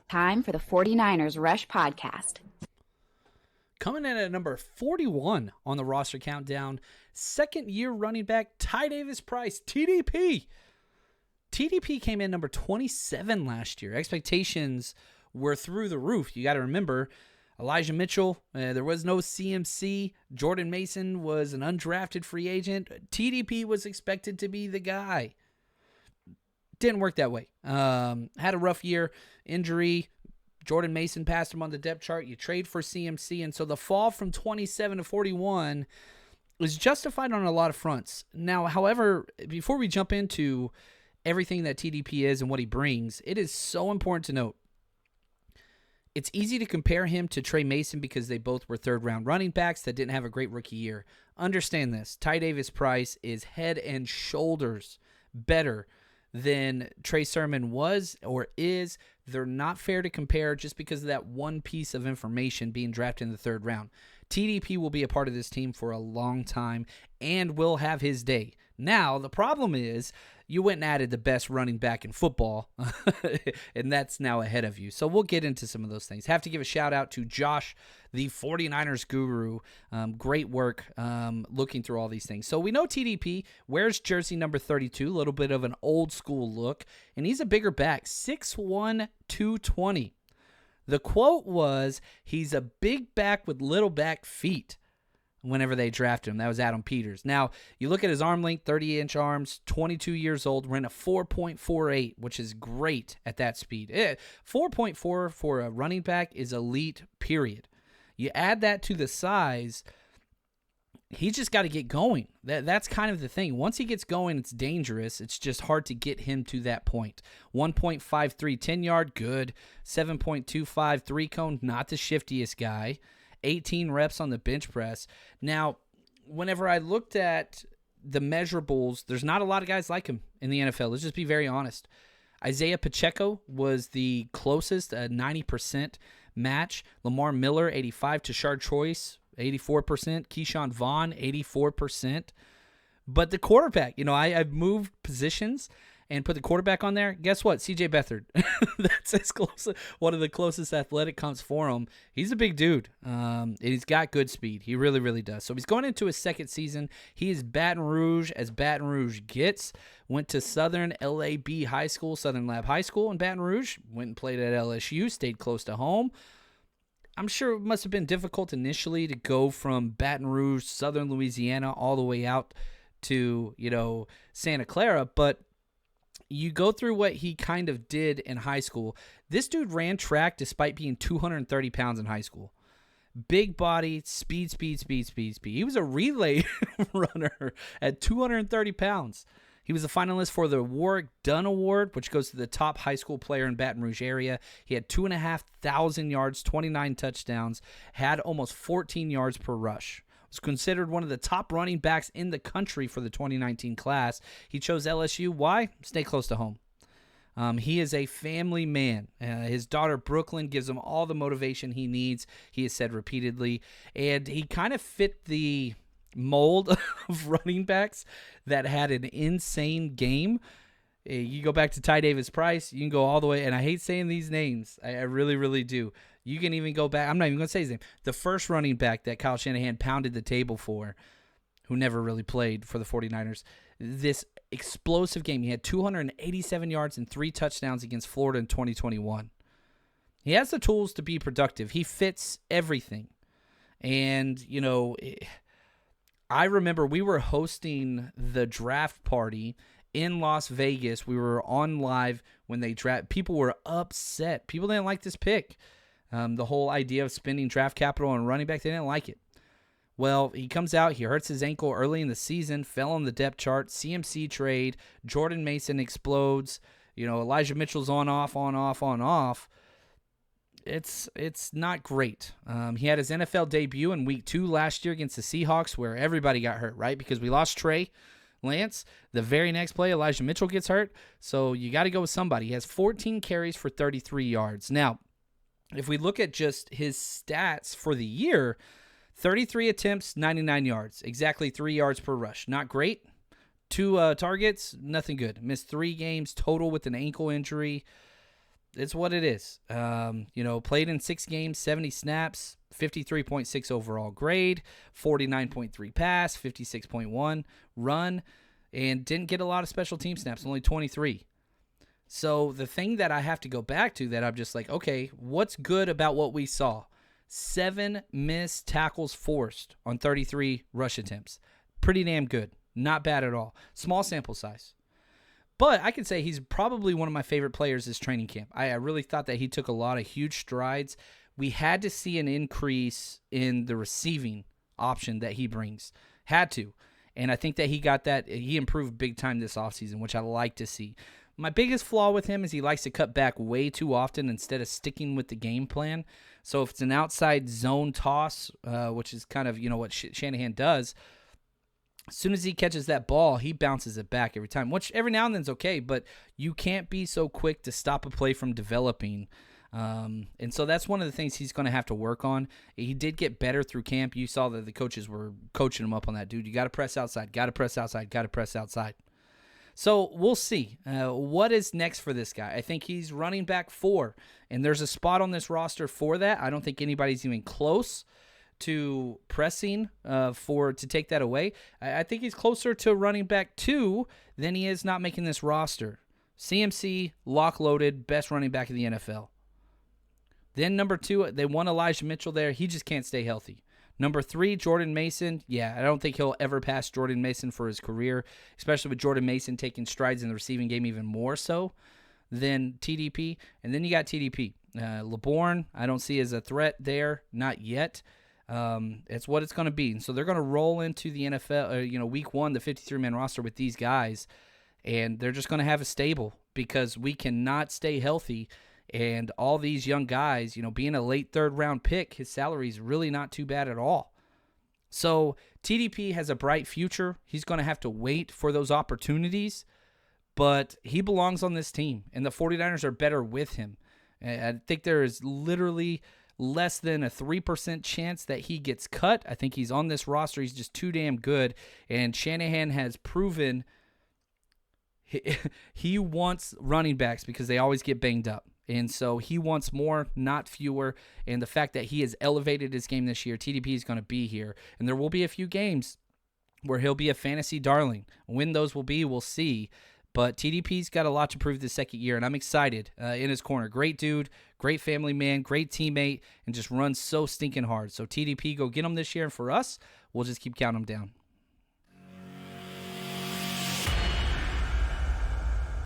Time for the 49ers Rush Podcast. Coming in at number 41 on the roster countdown, second-year running back Ty Davis-Price, TDP. TDP came in number 27 last year. Expectations were through the roof. You got to remember, Elijah Mitchell, there was no CMC. Jordan Mason was an undrafted free agent. TDP was expected to be the guy. Didn't work that way. Had a rough year, injury. Jordan Mason passed him on the depth chart. You trade for CMC, and so the fall from 27 to 41 was justified on a lot of fronts. Now, however, before we jump into everything that TDP is and what he brings, it is so important to note, it's easy to compare him to Trey Mason because they both were third-round running backs that didn't have a great rookie year. Understand this. Ty Davis-Price is head and shoulders better than Trey Sermon was or is. They're not fair to compare just because of that one piece of information being drafted in the third round. TDP will be a part of this team for a long time and will have his day. Now, the problem is you went and added the best running back in football, and that's now ahead of you. So we'll get into some of those things. Have to give a shout-out to Josh, the 49ers guru. Great work looking through all these things. So we know TDP wears jersey number 32, a little bit of an old-school look, and he's a bigger back, 6'1", 220. The quote was, he's a big back with little back feet. Whenever they drafted him, that was Adam Peters. Now, you look at his arm length, 30-inch arms, 22 years old, ran a 4.48, which is great at that speed. 4.4 for a running back is elite, period. You add that to the size, he's just got to get going. That's kind of the thing. Once he gets going, it's dangerous. It's just hard to get him to that point. 1.53 10-yard, good. 7.25 3-cone, not the shiftiest guy. 18 reps on the bench press. Now, whenever I looked at the measurables, there's not a lot of guys like him in the NFL. Let's just be very honest. Isaiah Pacheco was the closest, a 90% match. Lamar Miller, 85%. Tashard Choice, 84%. Keyshawn Vaughn, 84%. But the quarterback, I've moved positions and put the quarterback on there. Guess what? C.J. Beathard. That's as close, one of the closest athletic comps for him. He's a big dude, and he's got good speed. He really, really does. So he's going into his second season. He is Baton Rouge as Baton Rouge gets. Went to Southern LAB High School, Southern Lab High School in Baton Rouge. Went and played at LSU, stayed close to home. I'm sure it must have been difficult initially to go from Baton Rouge, Southern Louisiana, all the way out to, Santa Clara, but you go through what he kind of did in high school. This dude ran track despite being 230 pounds in high school. Big body, speed. He was a relay runner at 230 pounds. He was a finalist for the Warwick Dunn Award, which goes to the top high school player in Baton Rouge area. He had 2,500 yards, 29 touchdowns, had almost 14 yards per rush. Was considered one of the top running backs in the country for the 2019 class. He chose LSU. Why? Stay close to home. He is a family man. His daughter, Brooklyn, gives him all the motivation he needs, he has said repeatedly. And he kind of fit the mold of running backs that had an insane game. You go back to Ty Davis-Price, you can go all the way, and I hate saying these names. I really, really do. You can even go back. I'm not even going to say his name. The first running back that Kyle Shanahan pounded the table for, who never really played for the 49ers, this explosive game. He had 287 yards and 3 touchdowns against Florida in 2021. He has the tools to be productive. He fits everything. And, I remember we were hosting the draft party in Las Vegas. We were on live when they draft. People were upset. People didn't like this pick. The whole idea of spending draft capital on running back, they didn't like it. Well, he comes out, he hurts his ankle early in the season, fell on the depth chart, CMC trade, Jordan Mason explodes, Elijah Mitchell's on, off. It's not great. He had his NFL debut in week 2 last year against the Seahawks where everybody got hurt, right? Because we lost Trey Lance. The very next play, Elijah Mitchell gets hurt. So you got to go with somebody. He has 14 carries for 33 yards. Now, if we look at just his stats for the year, 33 attempts, 99 yards, exactly 3 yards per rush. Not great. 2 targets, nothing good. Missed 3 games total with an ankle injury. it's what it is. Played in 6 games, 70 snaps, 53.6 overall grade, 49.3 pass, 56.1 run, and didn't get a lot of special team snaps, only 23. So the thing that I have to go back to that I'm just like, okay, what's good about what we saw? 7 missed tackles forced on 33 rush attempts. Pretty damn good. Not bad at all. Small sample size. But I can say he's probably one of my favorite players this training camp. I really thought that he took a lot of huge strides. We had to see an increase in the receiving option that he brings. Had to. And I think that he got that. He improved big time this offseason, which I like to see. My biggest flaw with him is he likes to cut back way too often instead of sticking with the game plan. So if it's an outside zone toss, which is kind of what Shanahan does, as soon as he catches that ball, he bounces it back every time, which every now and then is okay, but you can't be so quick to stop a play from developing. And so that's one of the things he's going to have to work on. He did get better through camp. You saw that the coaches were coaching him up on that. Dude, you got to press outside, got to press outside, got to press outside. So we'll see what is next for this guy. I think he's running back 4, and there's a spot on this roster for that. I don't think anybody's even close to pressing to take that away. I think he's closer to running back 2 than he is not making this roster. CMC, lock-loaded, best running back in the NFL. Then number 2, they want Elijah Mitchell there. He just can't stay healthy. Number 3, Jordan Mason. Yeah, I don't think he'll ever pass Jordan Mason for his career, especially with Jordan Mason taking strides in the receiving game even more so than TDP. And then you got TDP. LeBourne, I don't see as a threat there, not yet. It's what it's going to be. And so they're going to roll into the NFL, week 1, the 53-man roster with these guys, and they're just going to have a stable because we cannot stay healthy. And all these young guys, being a late 3rd round pick, his salary is really not too bad at all. So TDP has a bright future. He's going to have to wait for those opportunities, but he belongs on this team, and the 49ers are better with him. I think there is literally less than a 3% chance that he gets cut. I think he's on this roster. He's just too damn good, and Shanahan has proven he wants running backs because they always get banged up. And so he wants more, not fewer. And the fact that he has elevated his game this year, TDP is going to be here. And there will be a few games where he'll be a fantasy darling. When those will be, we'll see. But TDP's got a lot to prove this second year, and I'm excited in his corner. Great dude, great family man, great teammate, and just runs so stinking hard. So TDP, go get him this year. And for us, we'll just keep counting him down.